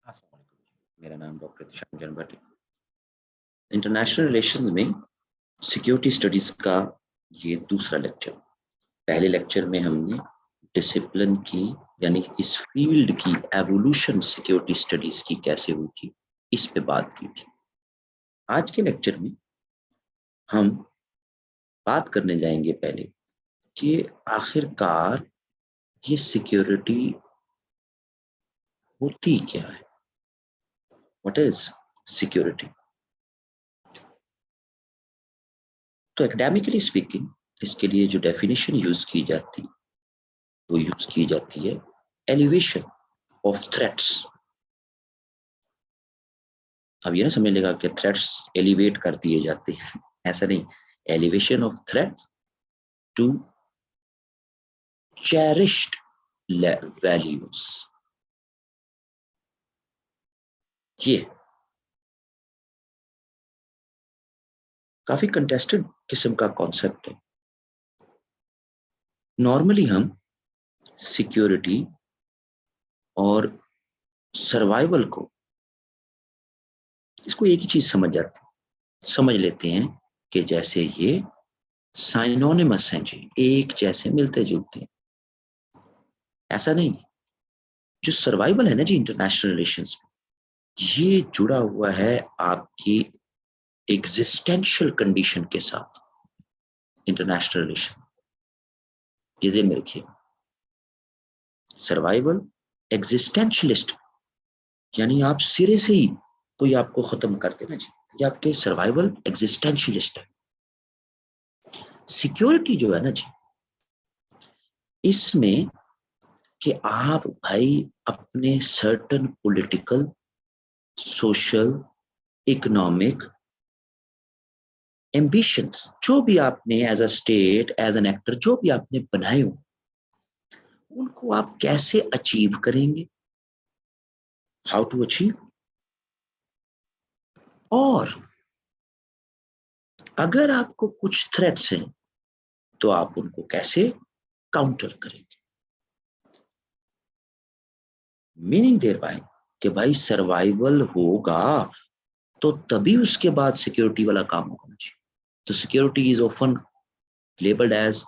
अस्सलाम वालेकुम। मेरा नाम डॉक्टर दिशान जनबट है। इंटरनेशनल रिलेशंस में सिक्योरिटी स्टडीज का ये दूसरा लेक्चर। पहले लेक्चर में हमने डिसिप्लिन की यानी इस फील्ड की एवोल्यूशन सिक्योरिटी स्टडीज की कैसे हुई थी, इस पे बात की थी। आज के लेक्चर में हम बात करने जाएंगे पहले कि आखिरकार ये सिक्योरिटी होती क्या है। What is security? तो एकेडमिकली स्पीकिंग इसके लिए जो डेफिनेशन यूज की जाती वो यूज की जाती है एलिवेशन ऑफ थ्रेट्स। अब ये ना समझ लेगा कि थ्रेट्स एलिवेट कर दिए जाते हैं ऐसा नहीं। Elevation of threats to cherished values, ये काफी कंटेस्टेड किस्म का कॉन्सेप्ट है। नॉर्मली हम सिक्योरिटी और सर्वाइवल को इसको एक ही चीज समझ लेते हैं कि जैसे ये साइनोनिमस हैं जी, एक जैसे मिलते जुलते हैं। ऐसा नहीं। जो सर्वाइवल है ना जी इंटरनेशनल रिलेशंस में, ये जुड़ा हुआ है आपकी एग्जिस्टेंशियल कंडीशन के साथ। इंटरनेशनल रिलेशन ये ध्यान में रखिए। सर्वाइवल एग्जिस्टेंशियलिस्ट यानी आप सिरे से ही कोई आपको खत्म कर देना जी, ये आपके सर्वाइवल एग्जिस्टेंशियलिस्ट है। सिक्योरिटी जो है ना जी, इसमें कि आप भाई अपने certain political, social, economic ambitions जो भी आपने as a state, as an actor जो भी आपने बनाए हो, उनको आप कैसे अचीव करेंगे, हाउ टू अचीव। और अगर आपको कुछ थ्रेट्स हैं तो आप उनको कैसे काउंटर करेंगे। मीनिंग देयर बाय कि भाई सर्वाइवल होगा तो तभी उसके बाद सिक्योरिटी वाला काम होगा जी। तो security is often labelled as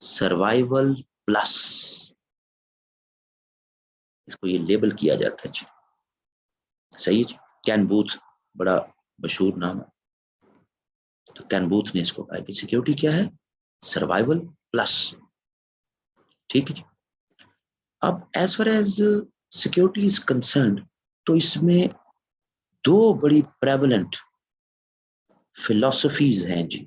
survival plus, इसको ये लेबल किया जाता है जी। सही है जी। कैन बूथ बड़ा मशहूर नाम है। तो कैन बूथ ने इसको कहा कि सिक्योरिटी क्या है, सर्वाइवल प्लस। ठीक है जी। अब as far as security is concern, तो इसमें दो बड़ी प्रेवलेंट फिलोसफीज हैं जी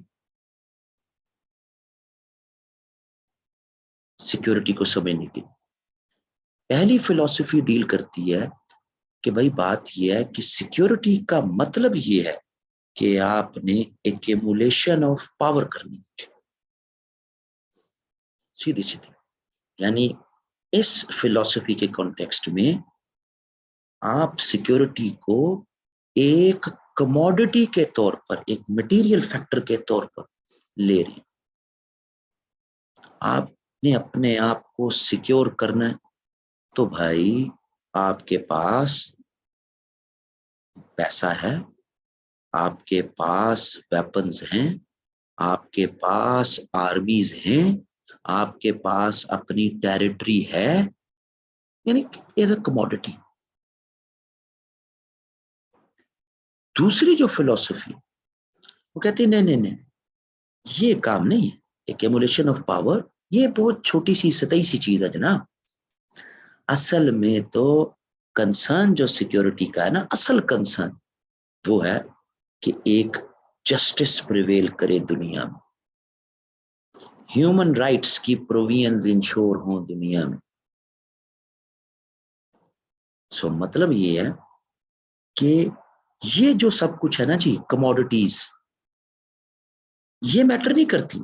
सिक्योरिटी को समझने की। पहली फिलोसफी डील करती है कि भाई बात यह है कि सिक्योरिटी का मतलब ये है कि आपने एक्यूमुलेशन ऑफ पावर करनी है, सीधी सीधी। यानी इस फिलॉसफी के कॉन्टेक्स्ट में आप सिक्योरिटी को एक कमोडिटी के तौर पर, एक मटेरियल फैक्टर के तौर पर ले रहे हैं। आपने अपने आप को सिक्योर करना है तो भाई आपके पास पैसा है, आपके पास वेपन्स हैं, आपके पास आर्मीज हैं, आपके पास अपनी टेरिटरी है, यानी एज अ कमोडिटी। दूसरी जो फिलॉसफी वो कहती है नहीं नहीं नहीं, ये काम नहीं है एक्यूमुलेशन ऑफ पावर, ये बहुत छोटी सी सतही सी चीज है जनाब। असल में तो कंसर्न जो सिक्योरिटी का है ना, असल कंसर्न वो है कि एक जस्टिस प्रिवेल करे दुनिया में, ह्यूमन राइट्स की प्रोविजंस इंश्योर हो दुनिया में। सो मतलब ये है कि ये जो सब कुछ है ना जी, कमोडिटीज, ये मैटर नहीं करती।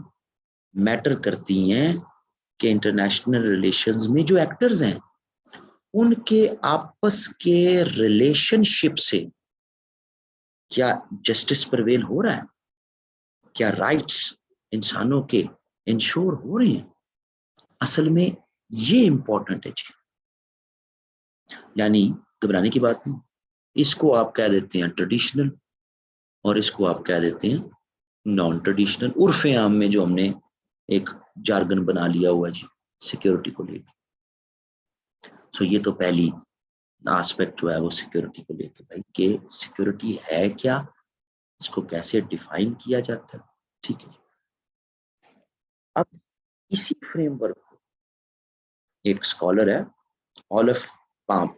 मैटर करती हैं कि इंटरनेशनल रिलेशंस में जो एक्टर्स हैं उनके आपस के रिलेशनशिप से क्या जस्टिस प्रिवेल हो रहा है, क्या राइट्स इंसानों के इंश्योर हो रहे हैं। असल में ये इंपॉर्टेंट है जी। यानी घबराने की बात नहीं। इसको आप कह देते हैं ट्रेडिशनल और इसको आप कह देते हैं नॉन ट्रेडिशनल। उर्फे आम में जो हमने एक जार्गन बना लिया हुआ जी सिक्योरिटी को लेकर। सो ये तो पहली एस्पेक्ट जो है वो सिक्योरिटी को लेकर, भाई कि सिक्योरिटी है क्या, इसको कैसे डिफाइन किया जाता है। ठीक है, अब इसी फ्रेमवर्क को एक स्कॉलर है ऑलिव पाम।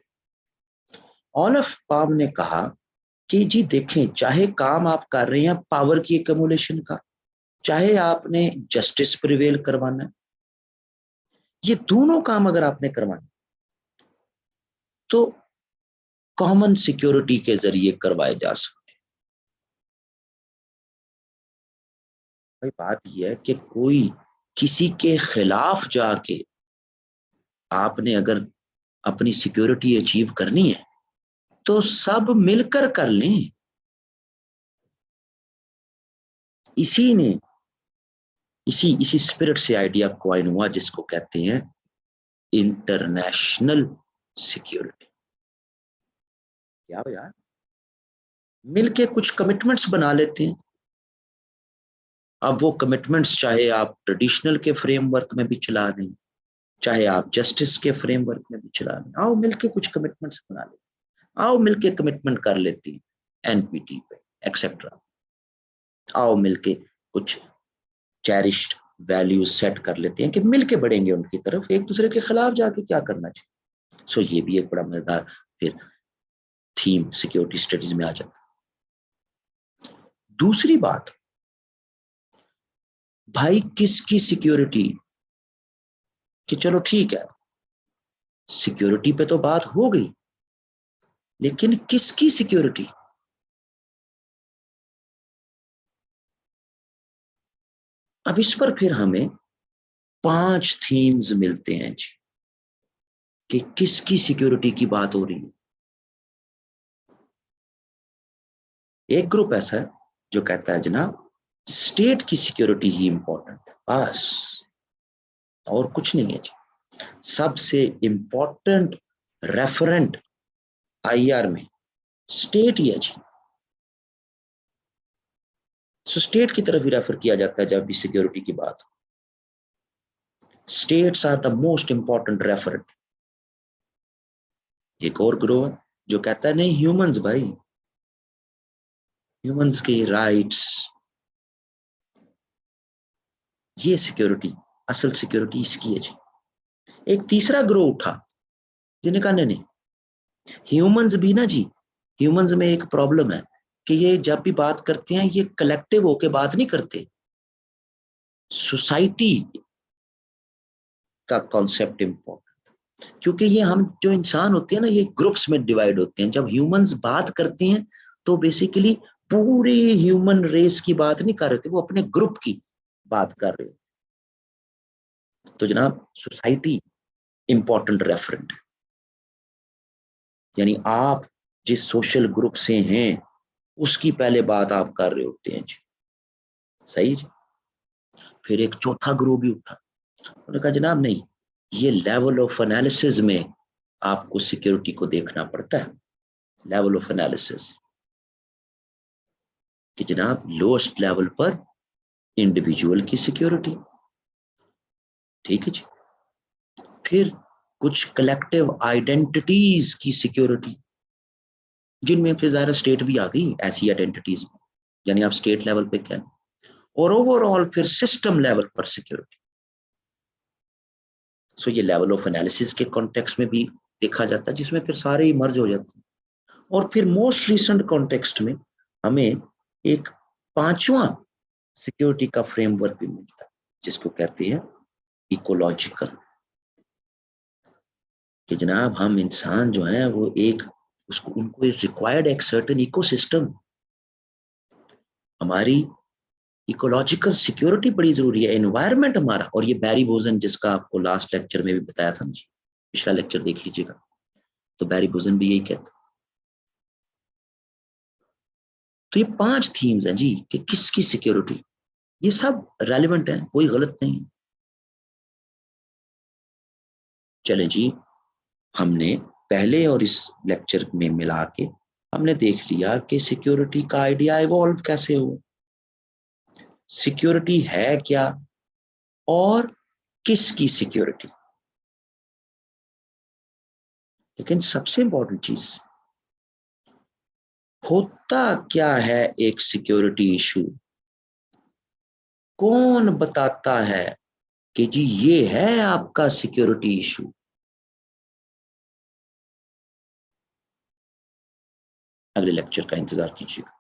ऑलिव पाम ने कहा कि जी देखें, चाहे काम आप कर रहे हैं पावर की एकमुलेशन का, चाहे आपने जस्टिस प्रिवेल करवाना है, ये दोनों काम अगर आपने करवाना तो कॉमन सिक्योरिटी के जरिए करवाए जा सकते हैं। भाई बात यह है कि कोई किसी के खिलाफ जाके आपने अगर अपनी सिक्योरिटी अचीव करनी है तो सब मिलकर कर लें। इसी ने इसी स्पिरिट से आइडिया क्वाइन हुआ जिसको कहते हैं इंटरनेशनल सिक्योरिटी। क्या हो यार, मिलके कुछ कमिटमेंट्स बना लेते हैं। अब वो कमिटमेंट्स चाहे आप ट्रेडिशनल के फ्रेमवर्क में भी चला रहे हैं, चाहे आप जस्टिस के फ्रेमवर्क में भी चला रहे हैं, आओ मिलके कुछ कमिटमेंट्स बना लेते हैं, आओ मिलके कमिटमेंट कर लेते हैं एनपीटी पे एक्सेट्रा, आओ मिलके कुछ चेरिश्ड वैल्यूज सेट कर लेते हैं कि मिलके बढ़ेंगे उनकी तरफ, एक दूसरे के खिलाफ जाके क्या करना चाहिए। सो ये भी एक बड़ा मजेदार फिर थीम सिक्योरिटी स्टडीज में आ जाता है। दूसरी बात, भाई किसकी सिक्योरिटी, कि चलो ठीक है सिक्योरिटी पे तो बात हो गई, लेकिन किसकी सिक्योरिटी। अब इस पर फिर हमें 5 थीम्स मिलते हैं जी कि किसकी सिक्योरिटी की बात हो रही है। एक ग्रुप ऐसा है जो कहता है जनाब स्टेट की सिक्योरिटी ही इंपॉर्टेंट है, बस और कुछ नहीं है जी। सबसे इंपॉर्टेंट रेफरेंट आईआर में स्टेट ही है जी। सो स्टेट की तरफ ही रेफर किया जाता है जब भी सिक्योरिटी की बात हो। States are the most important referent. एक और ग्रुप है जो कहता है नहीं ह्यूमंस, भाई ह्यूमंस के राइट्स, ये सिक्योरिटी असल सिक्योरिटी इसकी है जी। एक तीसरा ग्रुप उठा जिन्हें कहा नहीं ह्यूमंस भी ना जी, ह्यूमंस में एक प्रॉब्लम है कि ये जब भी बात करते हैं ये कलेक्टिव होके बात नहीं करते, सोसाइटी का कॉन्सेप्ट इंपॉर्टेंट। क्योंकि ये हम जो इंसान होते हैं ना ये ग्रुप्स में डिवाइड होते हैं। जब ह्यूमंस बात करते हैं तो बेसिकली पूरे ह्यूमन रेस की बात नहीं कर रहे थे, वो अपने ग्रुप की बात कर रहे हो। तो जनाब सोसाइटी इंपॉर्टेंट रेफरेंट, यानी आप जिस सोशल ग्रुप से हैं उसकी पहले बात आप कर रहे होते हैं जी। सही जी। फिर एक चौथा ग्रुप भी उठा, उन्होंने कहा जनाब नहीं, ये लेवल ऑफ एनालिसिस में आपको सिक्योरिटी को देखना पड़ता है। लेवल ऑफ एनालिसिस कि जनाब लोएस्ट लेवल पर इंडिविजुअल की सिक्योरिटी, ठीक है जी। फिर कुछ कलेक्टिव आइडेंटिटीज की सिक्योरिटी, जिनमें फिर ज़ाहिर स्टेट भी आ गई ऐसी आइडेंटिटीज में, यानी आप स्टेट लेवल पे क्या, और ओवरऑल फिर सिस्टम लेवल पर सिक्योरिटी। सो ये लेवल ऑफ एनालिसिस के कॉन्टेक्स्ट में भी देखा जाता है जिसमें फिर सारे ही मर्ज हो जाते हैं। और फिर मोस्ट रिसेंट कॉन्टेक्स्ट में हमें एक 5वां सिक्योरिटी का फ्रेमवर्क भी मिलता है जिसको कहते हैं इकोलॉजिकल। कि जनाब हम इंसान जो है वो एक उसको उनको रिक्वायर्ड एक सर्टेन इकोसिस्टम, हमारी इकोलॉजिकल सिक्योरिटी बड़ी जरूरी है, एनवायरनमेंट हमारा। और ये बैरी बोजन जिसका आपको लास्ट लेक्चर में भी बताया था जी, पिछला लेक्चर देख लीजिएगा, तो बैरी बोजन भी यही कहता। तो ये 5 थीम्स हैं जी कि किसकी सिक्योरिटी, ये सब रेलिवेंट है, कोई गलत नहीं है। चले जी, हमने पहले और इस लेक्चर में मिला के हमने देख लिया कि सिक्योरिटी का आइडिया इवॉल्व कैसे हो, सिक्योरिटी है क्या और किसकी सिक्योरिटी। लेकिन सबसे इंपॉर्टेंट चीज, होता क्या है एक सिक्योरिटी इशू, कौन बताता है कि जी ये है आपका सिक्योरिटी इशू। अगले लेक्चर का इंतजार कीजिएगा।